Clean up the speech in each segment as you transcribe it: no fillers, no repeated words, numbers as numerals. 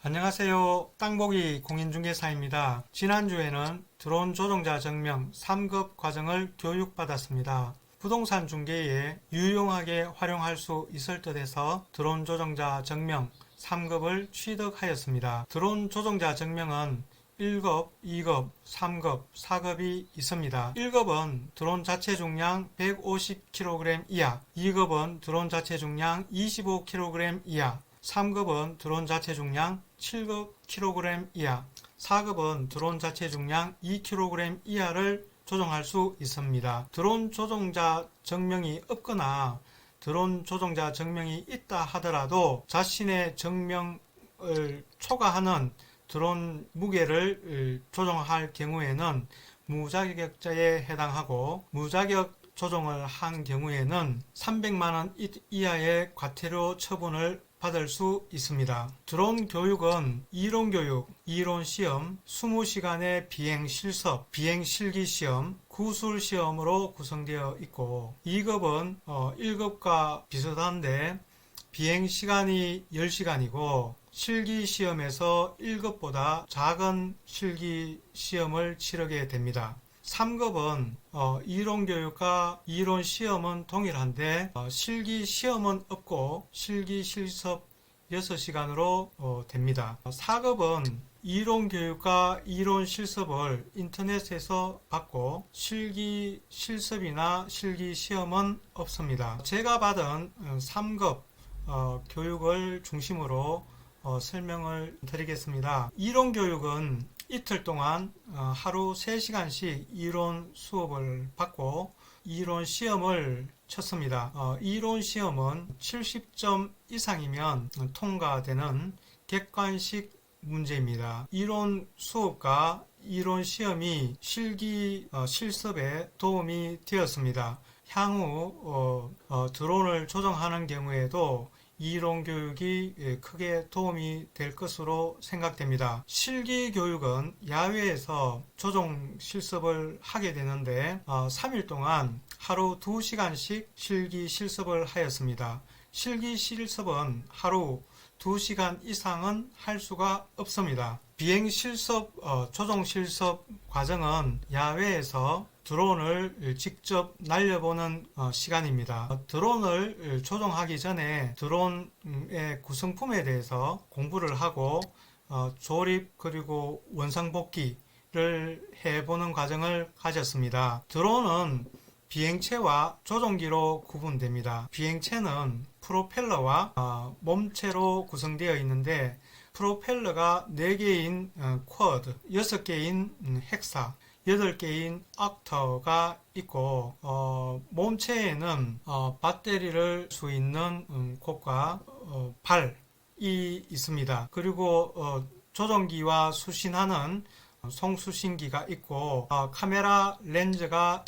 안녕하세요. 땅보기 공인중개사입니다. 지난주에는 드론 조종자 증명 3급 과정을 교육받았습니다. 부동산 중개에 유용하게 활용할 수 있을 듯해서 드론 조종자 증명 3급을 취득하였습니다. 드론 조종자 증명은 1급, 2급, 3급, 4급이 있습니다. 1급은 드론 자체 중량 150kg 이하, 2급은 드론 자체 중량 25kg 이하, 3급은 드론 자체 중량 7kg 이하, 4급은 드론 자체 중량 2kg 이하를 조종할 수 있습니다. 드론 조종자 증명이 없거나 드론 조종자 증명이 있다 하더라도 자신의 증명을 초과하는 드론 무게를 조종할 경우에는 무자격자에 해당하고, 무자격 조종을 한 경우에는 300만원 이하의 과태료 처분을 받을 수 있습니다. 드론 교육은 이론교육, 이론시험, 20시간의 비행실습, 비행실기시험, 구술시험으로 구성되어 있고, 2급은 1급과 비슷한데 비행시간이 10시간이고 실기시험에서 1급보다 작은 실기시험을 치르게 됩니다. 3급은 이론교육과 이론시험은 동일한데 실기시험은 없고 실기실습 6시간으로 됩니다. 4급은 이론교육과 이론실습을 인터넷에서 받고 실기실습이나 실기시험은 없습니다. 제가 받은 3급 교육을 중심으로 설명을 드리겠습니다. 이론교육은 이틀 동안 하루 3시간씩 이론 수업을 받고 이론 시험을 쳤습니다. 이론 시험은 70점 이상이면 통과되는 객관식 문제입니다. 이론 수업과 이론 시험이 실기 실습에 도움이 되었습니다. 향후 드론을 조정하는 경우에도 이론 교육이 크게 도움이 될 것으로 생각됩니다. 실기 교육은 야외에서 조종 실습을 하게 되는데 3일 동안 하루 2시간씩 실기 실습을 하였습니다. 실기 실습은 하루 2시간 이상은 할 수가 없습니다. 비행 실습, 조종 실습 과정은 야외에서 드론을 직접 날려보는 시간입니다. 드론을 조종하기 전에 드론의 구성품에 대해서 공부를 하고 조립 그리고 원상복귀를 해보는 과정을 가졌습니다. 드론은 비행체와 조종기로 구분됩니다. 비행체는 프로펠러와 몸체로 구성되어 있는데 프로펠러가 4개인 쿼드, 6개인 헥사, 8개인 옥터가 있고 몸체에는 배터리를 수 있는 곳과 발이 있습니다. 그리고 조종기와 수신하는 송수신기가 있고 카메라 렌즈가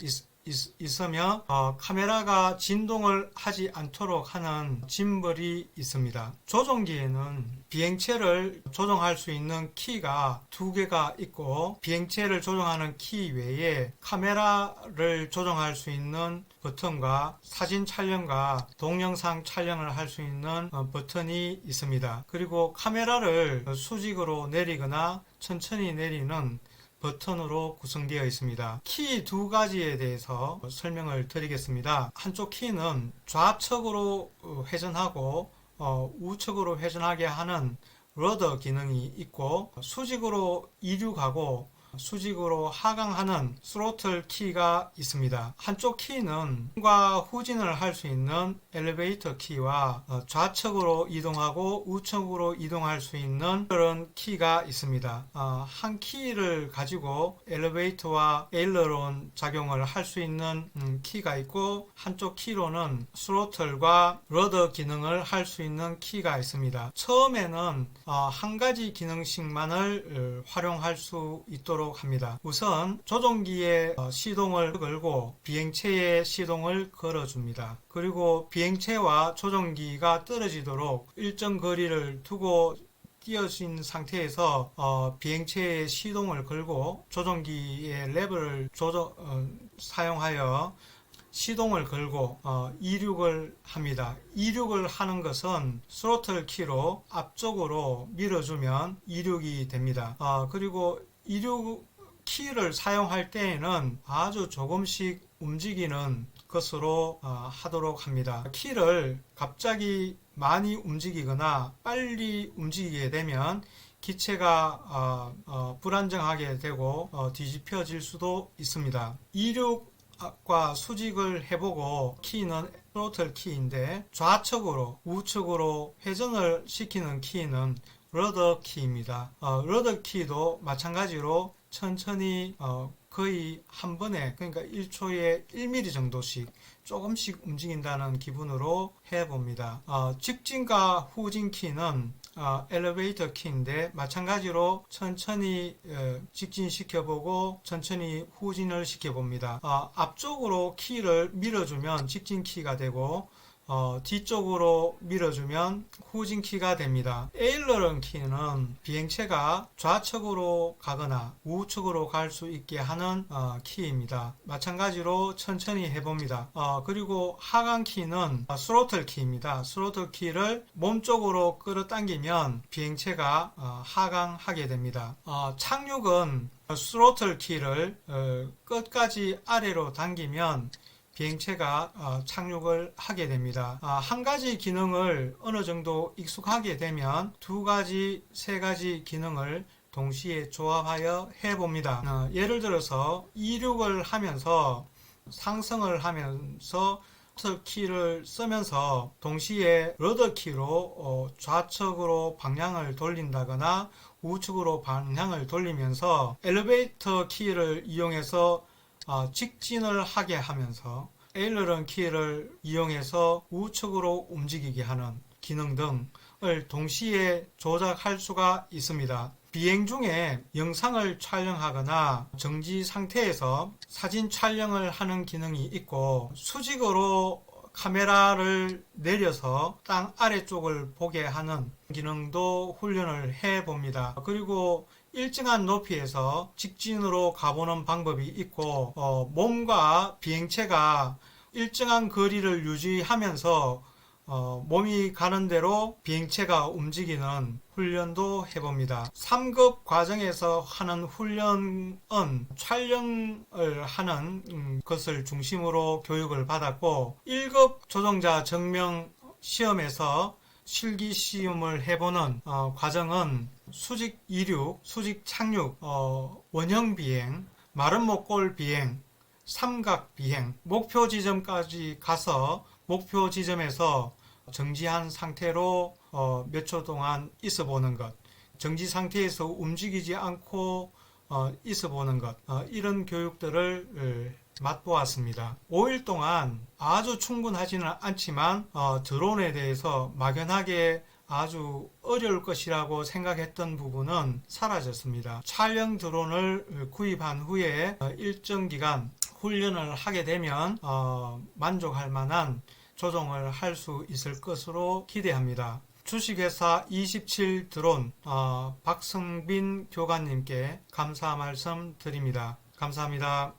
있으며 카메라가 진동을 하지 않도록 하는 짐벌이 있습니다. 조종기에는 비행체를 조종할 수 있는 키가 2개가 있고 비행체를 조종하는 키 외에 카메라를 조종할 수 있는 버튼과 사진 촬영과 동영상 촬영을 할 수 있는 버튼이 있습니다. 그리고 카메라를 수직으로 내리거나 천천히 내리는 버튼으로 구성되어 있습니다. 키 2가지에 대해서 설명을 드리겠습니다. 한쪽 키는 좌측으로 회전하고 우측으로 회전하게 하는 러더 기능이 있고 수직으로 이륙하고 수직으로 하강하는 스로틀 키가 있습니다. 한쪽 키는 후진과 후진을 할 수 있는 엘리베이터 키와 좌측으로 이동하고 우측으로 이동할 수 있는 그런 키가 있습니다. 한 키를 가지고 엘리베이터와 에일러론 작용을 할 수 있는 키가 있고 한쪽 키로는 스로틀과 러더 기능을 할 수 있는 키가 있습니다. 처음에는 한 가지 기능씩만을 활용할 수 있도록 합니다. 우선 조종기의 시동을 걸고 비행체의 시동을 걸어줍니다. 그리고 비행체와 조종기가 떨어지도록 일정 거리를 두고 띄어진 상태에서 비행체의 시동을 걸고 조종기의 레버를 사용하여 시동을 걸고 이륙을 합니다. 이륙을 하는 것은 스로틀 키로 앞쪽으로 밀어주면 이륙이 됩니다. 그리고 이륙 키를 사용할 때에는 아주 조금씩 움직이는 것으로 하도록 합니다. 키를 갑자기 많이 움직이거나 빨리 움직이게 되면 기체가 불안정하게 되고 뒤집혀질 수도 있습니다. 이륙과 수직을 해보고 키는 스로틀 키인데 좌측으로 우측으로 회전을 시키는 키는 러더 키입니다. 러더 키도 마찬가지로 천천히 거의 한 번에, 그러니까 1초에 1mm 정도씩 조금씩 움직인다는 기분으로 해봅니다. 직진과 후진 키는 엘리베이터 키인데 마찬가지로 천천히 직진시켜보고 천천히 후진을 시켜봅니다. 앞쪽으로 키를 밀어주면 직진 키가 되고 뒤쪽으로 밀어주면 후진 키가 됩니다. 에일러런 키는 비행체가 좌측으로 가거나 우측으로 갈 수 있게 하는 키입니다. 마찬가지로 천천히 해봅니다. 그리고 하강 키는 스로틀 키입니다. 스로틀 키를 몸쪽으로 끌어당기면 비행체가 하강하게 됩니다. 착륙은 스로틀 키를 끝까지 아래로 당기면 비행체가 착륙을 하게 됩니다. 한 가지 기능을 어느 정도 익숙하게 되면 두 가지, 세 가지 기능을 동시에 조합하여 해봅니다. 예를 들어서 이륙을 하면서 상승을 하면서 스로틀 키를 쓰면서 동시에 러더 키로 좌측으로 방향을 돌린다거나 우측으로 방향을 돌리면서 엘리베이터 키를 이용해서 직진을 하게 하면서 에일러런 키를 이용해서 우측으로 움직이게 하는 기능 등을 동시에 조작할 수가 있습니다. 비행 중에 영상을 촬영하거나 정지 상태에서 사진 촬영을 하는 기능이 있고 수직으로 카메라를 내려서 땅 아래쪽을 보게 하는 기능도 훈련을 해봅니다. 그리고 일정한 높이에서 직진으로 가보는 방법이 있고 몸과 비행체가 일정한 거리를 유지하면서 몸이 가는 대로 비행체가 움직이는 훈련도 해봅니다. 3급 과정에서 하는 훈련은 촬영을 하는 것을 중심으로 교육을 받았고 1급 조종자 증명 시험에서 실기 시험을 해보는 과정은 수직 이륙, 수직 착륙, 원형 비행, 마른 목골 비행, 삼각 비행, 목표 지점까지 가서 목표 지점에서 정지한 상태로 몇 초 동안 있어 보는 것, 정지 상태에서 움직이지 않고 있어 보는 것, 이런 교육들을 맛보았습니다. 5일 동안 아주 충분하지는 않지만 드론에 대해서 막연하게 아주 어려울 것이라고 생각했던 부분은 사라졌습니다. 촬영 드론을 구입한 후에 일정 기간 훈련을 하게 되면 만족할 만한 조종을 할 수 있을 것으로 기대합니다. 주식회사 27 드론 박승빈 교관님께 감사 말씀 드립니다. 감사합니다.